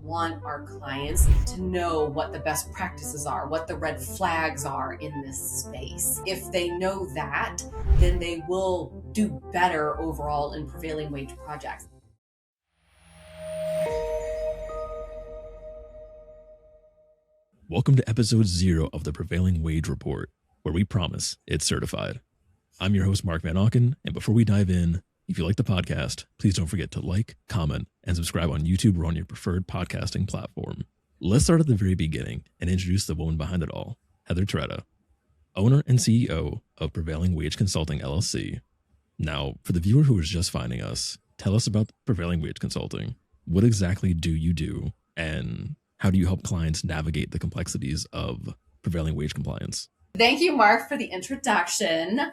want our clients to know what the best practices are, what the red flags are in this space. If they know that, then they will do better overall in prevailing wage projects. Welcome to episode 0 of the Prevailing Wage Report, where we promise it's certified. I'm your host, Mark Van Auken, and before we dive in, if you like the podcast, please don't forget to like, comment, and subscribe on YouTube or on your preferred podcasting platform. Let's start at the very beginning and introduce the woman behind it all, Heather Torretta, owner and CEO of Prevailing Wage Consulting, LLC. Now, for the viewer who is just finding us, tell us about Prevailing Wage Consulting. What exactly do you do, and how do you help clients navigate the complexities of prevailing wage compliance? Thank you, Mark, for the introduction.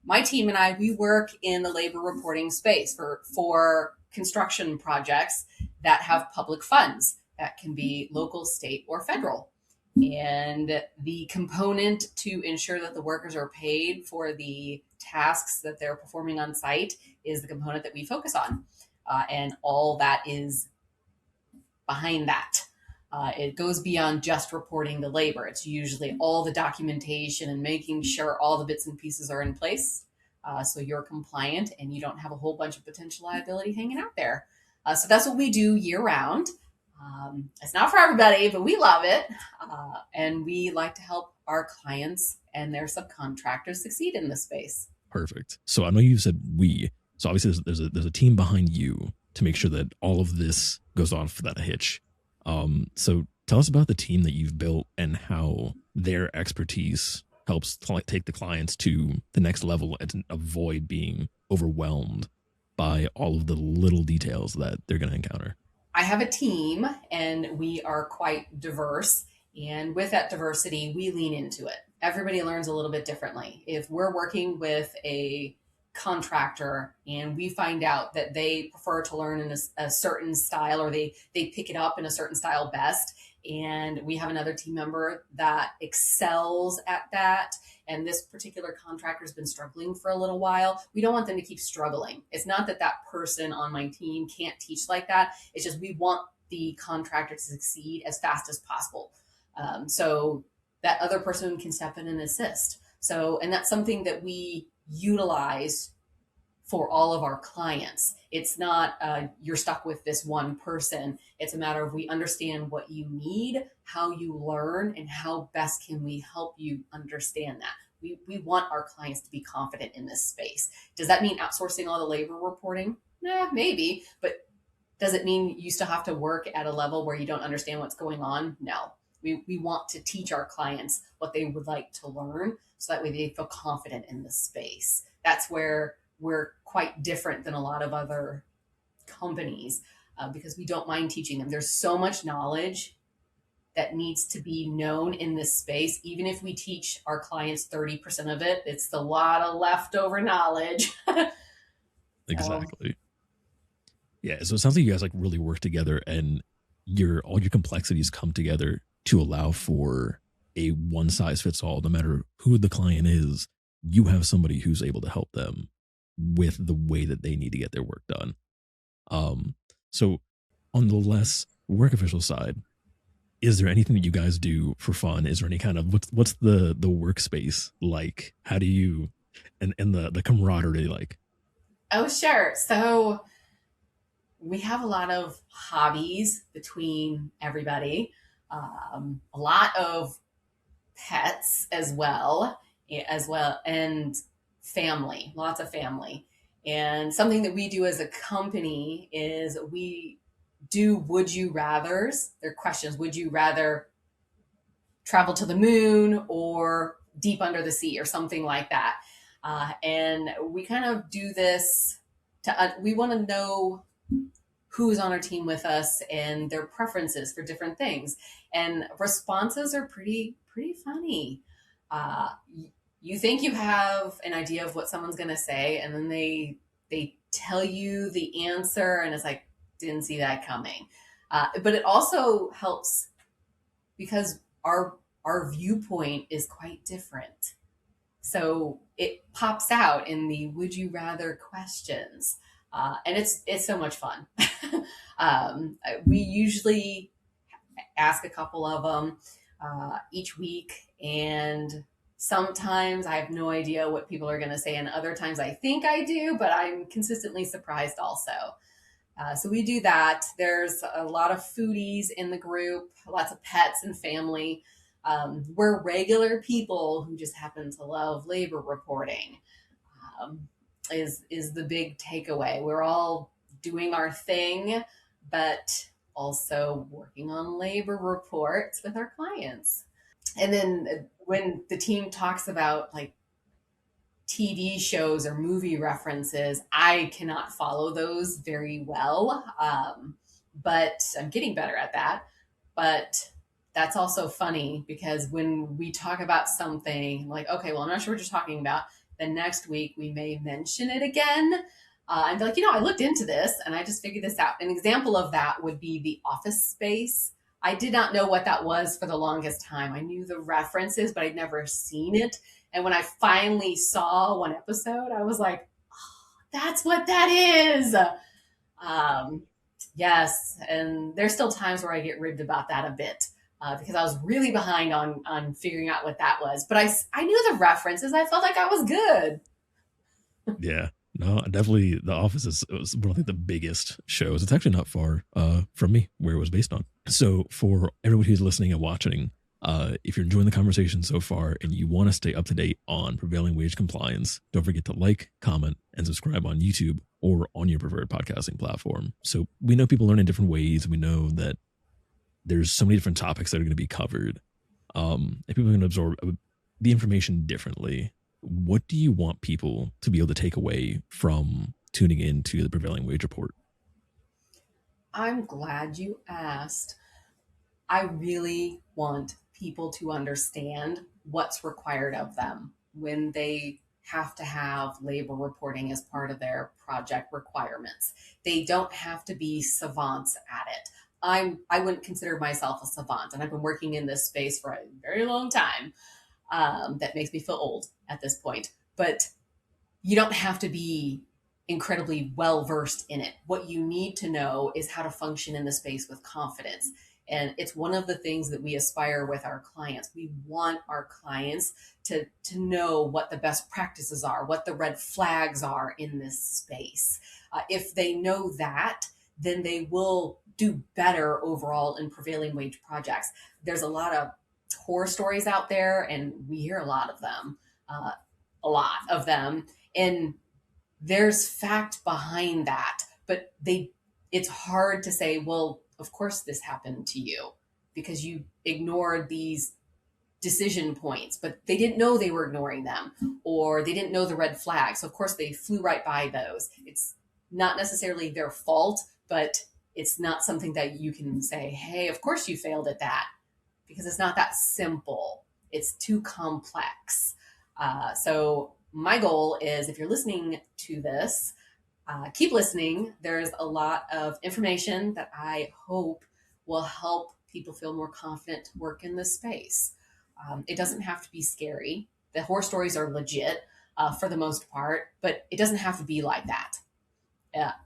My team and I, we work in the labor reporting space for construction projects that have public funds. That can be local, state, or federal. And the component to ensure that the workers are paid for the tasks that they're performing on site is the component that we focus on. And all that is behind that. It goes beyond just reporting the labor. It's usually all the documentation and making sure all the bits and pieces are in place so you're compliant and you don't have a whole bunch of potential liability hanging out there. So that's what we do year round. It's not for everybody, but we love it. And we like to help our clients and their subcontractors succeed in this space. Perfect. So I know you said we. So obviously there's a team behind you to make sure that all of this goes off without a hitch. So tell us about the team that you've built and how their expertise helps take the clients to the next level and avoid being overwhelmed by all of the little details that they're going to encounter. I have a team and we are quite diverse. And with that diversity, we lean into it. Everybody learns a little bit differently. If we're working with a contractor and we find out that they prefer to learn in a certain style, or they pick it up in a certain style best, and we have another team member that excels at that, and this particular contractor has been struggling for a little while, we don't want them to keep struggling. It's not that that person on my team can't teach like that. It's just we want the contractor to succeed as fast as possible, so that other person can step in and assist. And that's something that we utilize for all of our clients. It's not you're stuck with this one person. It's a matter of we understand what you need, how you learn, and how best can we help you understand that. We want our clients to be confident in this space. Does that mean outsourcing all the labor reporting? Maybe, but does it mean you still have to work at a level where you don't understand what's going on? No. We want to teach our clients what they would like to learn so that way they feel confident in the space. That's where we're quite different than a lot of other companies because we don't mind teaching them. There's so much knowledge that needs to be known in this space. Even if we teach our clients 30% of it, it's a lot of leftover knowledge. Exactly. Yeah. So it sounds like you guys really work together and all your complexities come together to allow for a one size fits all. No matter who the client is, you have somebody who's able to help them with the way that they need to get their work done. So on the less work official side, is there anything that you guys do for fun? Is there any kind of, what's the workspace like? How do you, and the camaraderie like? Oh, sure. So we have a lot of hobbies between everybody. A lot of pets as well, and family, lots of family. And something that we do as a company is we do would you rathers. They're questions. Would you rather travel to the moon or deep under the sea or something like that? And we kind of do this we want to know who's on our team with us and their preferences for different things. And responses are pretty funny. You think you have an idea of what someone's going to say, and then they tell you the answer, and it's like, didn't see that coming. But it also helps because our viewpoint is quite different. So it pops out in the would you rather questions. And it's so much fun. We usually ask a couple of them each week, and sometimes I have no idea what people are going to say, and other times I think I do, but I'm consistently surprised also. So we do that. There's a lot of foodies in the group, lots of pets and family. We're regular people who just happen to love labor reporting. Um, is the big takeaway. We're all doing our thing, but also working on labor reports with our clients. And then when the team talks about like TV shows or movie references, I cannot follow those very well. But I'm getting better at that. But that's also funny because when we talk about something like, okay, well, I'm not sure what you're talking about, the next week we may mention it again. And be like, I looked into this and I just figured this out. An example of that would be the office space. I did not know what that was for the longest time. I knew the references, but I'd never seen it. And when I finally saw one episode, I was like, oh, that's what that is. Um, yes. And there's still times where I get ribbed about that a bit because I was really behind on figuring out what that was. But I knew the references. I felt like I was good. Yeah. No, definitely The Office is it was one of the biggest shows. It's actually not far from me where it was based on. So for everyone who's listening and watching, if you're enjoying the conversation so far and you want to stay up to date on prevailing wage compliance, don't forget to like, comment, and subscribe on YouTube or on your preferred podcasting platform. So we know people learn in different ways. We know that there's so many different topics that are going to be covered. And people are going to absorb the information differently. What do you want people to be able to take away from tuning into the Prevailing Wage Report? I'm glad you asked. I really want people to understand what's required of them when they have to have labor reporting as part of their project requirements. They don't have to be savants at it. I wouldn't consider myself a savant, and I've been working in this space for a very long time. That makes me feel old at this point. But you don't have to be incredibly well versed in it. What you need to know is how to function in the space with confidence. And it's one of the things that we aspire with our clients. We want our clients to know what the best practices are, what the red flags are in this space. If they know that, then they will do better overall in prevailing wage projects. There's a lot of horror stories out there, and we hear a lot of them. Uh, a lot of them, and there's fact behind that, but it's hard to say, well, of course this happened to you because you ignored these decision points, but they didn't know they were ignoring them, or they didn't know the red flags, so of course they flew right by those. It's not necessarily their fault, but it's not something that you can say, hey, of course you failed at that, because it's not that simple. It's too complex. So my goal is, if you're listening to this, keep listening. There's a lot of information that I hope will help people feel more confident to work in this space. It doesn't have to be scary. The horror stories are legit for the most part, but it doesn't have to be like that.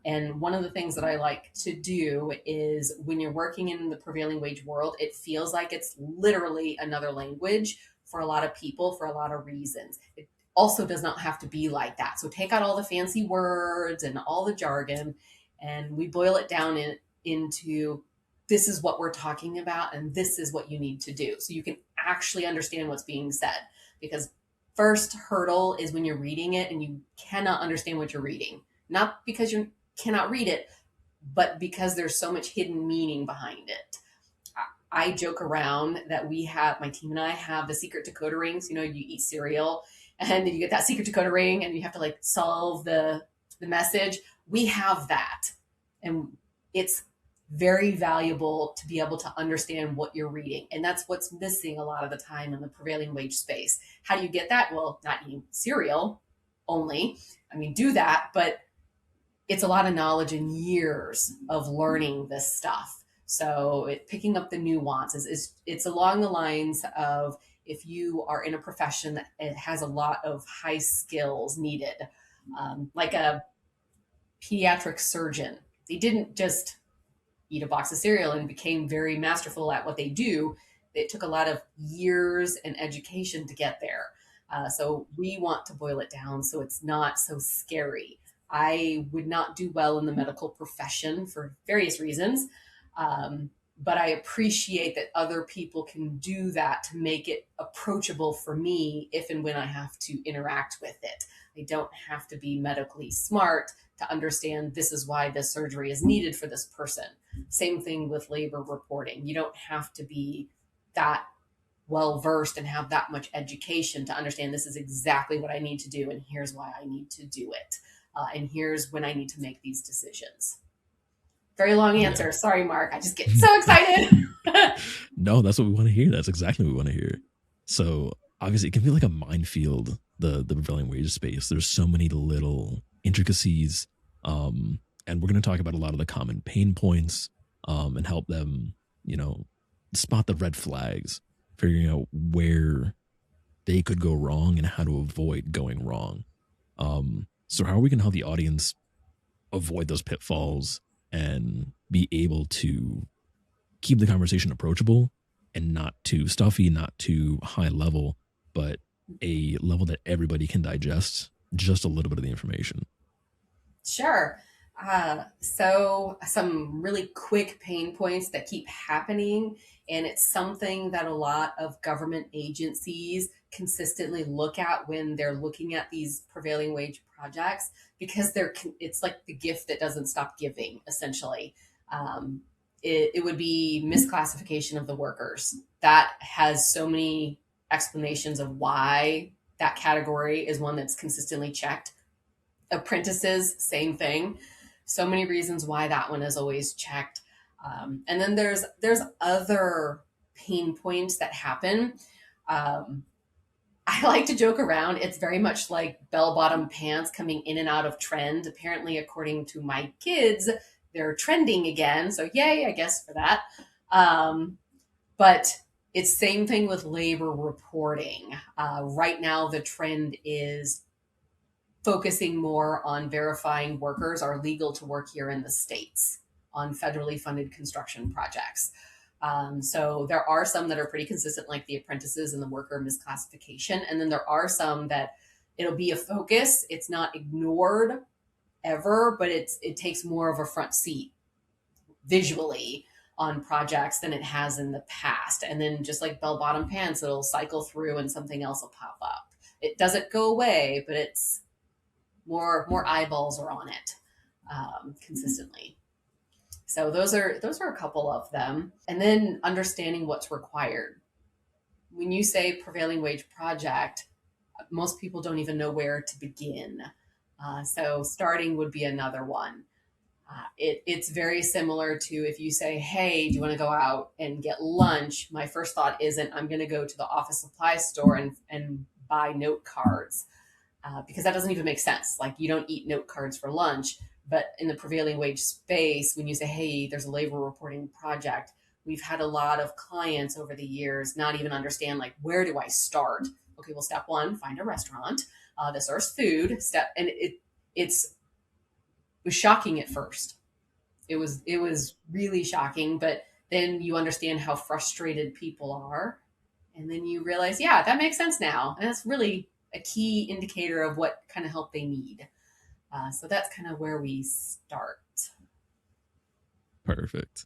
And one of the things that I like to do is, when you're working in the prevailing wage world, it feels like it's literally another language for a lot of people for a lot of reasons. It also does not have to be like that. So take out all the fancy words and all the jargon, and we boil it down into, this is what we're talking about, and this is what you need to do. So you can actually understand what's being said. Because first hurdle is when you're reading it and you cannot understand what you're reading. Not because you cannot read it, but because there's so much hidden meaning behind it. I joke around that my team and I have the secret decoder rings. You eat cereal and then you get that secret decoder ring and you have to like solve the message. We have that. And it's very valuable to be able to understand what you're reading. And that's what's missing a lot of the time in the prevailing wage space. How do you get that? Well, not eating cereal only. I mean, do that, but it's a lot of knowledge and years of learning this stuff. So picking up the nuances it's along the lines of, if you are in a profession that it has a lot of high skills needed, like a pediatric surgeon. They didn't just eat a box of cereal and became very masterful at what they do. It took a lot of years and education to get there. So we want to boil it down so it's not so scary. I would not do well in the medical profession for various reasons. But I appreciate that other people can do that to make it approachable for me if and when I have to interact with it. I don't have to be medically smart to understand this is why this surgery is needed for this person. Same thing with labor reporting. You don't have to be that well versed and have that much education to understand this is exactly what I need to do, and here's why I need to do it. And here's when I need to make these decisions. Very long answer. Yeah. Sorry, Mark. I just get so excited. No, that's what we want to hear. That's exactly what we want to hear. So obviously it can be like a minefield, the prevailing wage space. There's so many little intricacies. And we're going to talk about a lot of the common pain points and help them, spot the red flags, figuring out where they could go wrong and how to avoid going wrong. So how are we going to help the audience avoid those pitfalls and be able to keep the conversation approachable and not too stuffy, not too high level, but a level that everybody can digest just a little bit of the information? Sure. So some really quick pain points that keep happening, and it's something that a lot of government agencies consistently look at when they're looking at these prevailing wage projects, because it's like the gift that doesn't stop giving, essentially. It would be misclassification of the workers. That has so many explanations of why that category is one that's consistently checked. Apprentices, same thing. So many reasons why that one is always checked. And then there's other pain points that happen. I like to joke around. It's very much like bell-bottom pants coming in and out of trend. Apparently, according to my kids, they're trending again. So yay, I guess, for that. But it's same thing with labor reporting. Right now, the trend is focusing more on verifying workers are legal to work here in the States on federally funded construction projects. So there are some that are pretty consistent, like the apprentices and the worker misclassification. And then there are some that it'll be a focus. It's not ignored ever, but it takes more of a front seat visually on projects than it has in the past. And then just like bell-bottom pants, it'll cycle through and something else will pop up. It doesn't go away, but it's more eyeballs are on it consistently. So those are a couple of them. And then understanding what's required. When you say prevailing wage project, most people don't even know where to begin. So starting would be another one. It's very similar to if you say, hey, do you want to go out and get lunch? My first thought isn't I'm going to go to the office supply store and buy note cards. Because that doesn't even make sense. Like, you don't eat note cards for lunch. But in the prevailing wage space, when you say, hey, there's a labor reporting project, we've had a lot of clients over the years not even understand, like, where do I start? Okay, well, step one, find a restaurant that serves food. And it was shocking at first. It was really shocking, but then you understand how frustrated people are. And then you realize, yeah, that makes sense now. And that's really a key indicator of what kind of help they need. So that's kind of where we start. Perfect.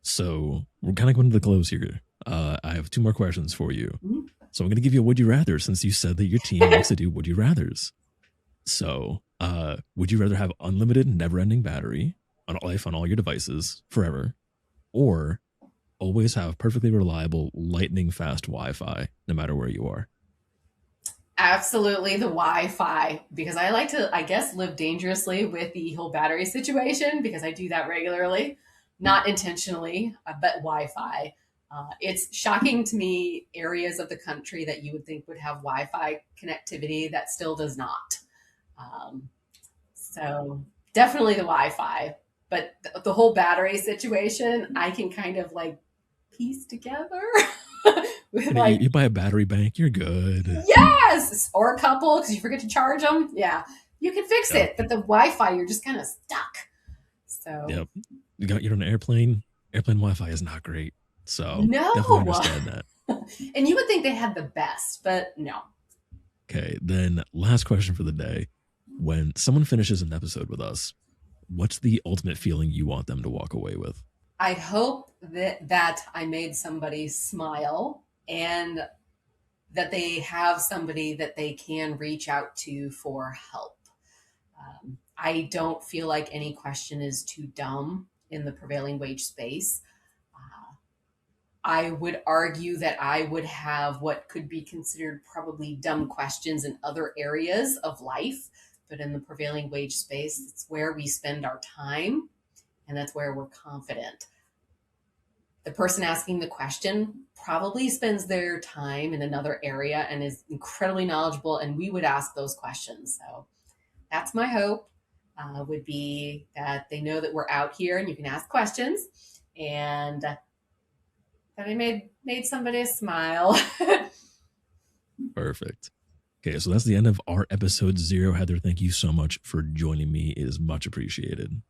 So we're kind of going to the close here. I have two more questions for you. Mm-hmm. So I'm going to give you a would you rather, since you said that your team likes to do would you rathers. So would you rather have unlimited never-ending battery on life on all your devices forever, or always have perfectly reliable lightning fast Wi-Fi no matter where you are? Absolutely the Wi-Fi, because I like to, I guess, live dangerously with the whole battery situation, because I do that regularly, not intentionally, but Wi-Fi. It's shocking to me areas of the country that you would think would have Wi-Fi connectivity that still does not. So definitely the Wi-Fi, but the whole battery situation, I can kind of like piece together. You buy a battery bank, you're good. Yes, or a couple because you forget to charge them. Yeah, You can fix Yep. it, but the Wi-Fi, you're just kind of stuck. So Yep. You're on an airplane. Airplane Wi-Fi is not great. So definitely no. understand that. And you would think they had the best, but no. Okay. Then last question for the day. When someone finishes an episode with us, what's the ultimate feeling you want them to walk away with? I hope that I made somebody smile and that they have somebody that they can reach out to for help. I don't feel like any question is too dumb in the prevailing wage space. I would argue that I would have what could be considered probably dumb questions in other areas of life, but in the prevailing wage space, it's where we spend our time and that's where we're confident. The person asking the question probably spends their time in another area and is incredibly knowledgeable, and we would ask those questions. So that's my hope. Would be that they know that we're out here and you can ask questions, and that I made somebody smile. Perfect. Okay, so that's the end of our episode 0. Heather, thank you so much for joining me. It is much appreciated.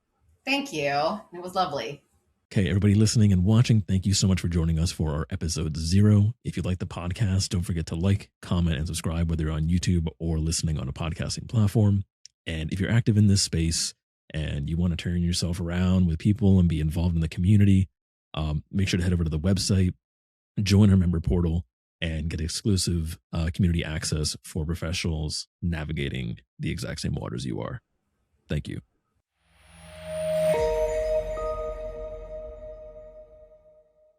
Thank you. It was lovely. Okay, everybody listening and watching, thank you so much for joining us for our episode 0. If you like the podcast, don't forget to like, comment, and subscribe, whether you're on YouTube or listening on a podcasting platform. And if you're active in this space and you want to turn yourself around with people and be involved in the community, make sure to head over to the website, join our member portal, and get exclusive community access for professionals navigating the exact same waters you are. Thank you.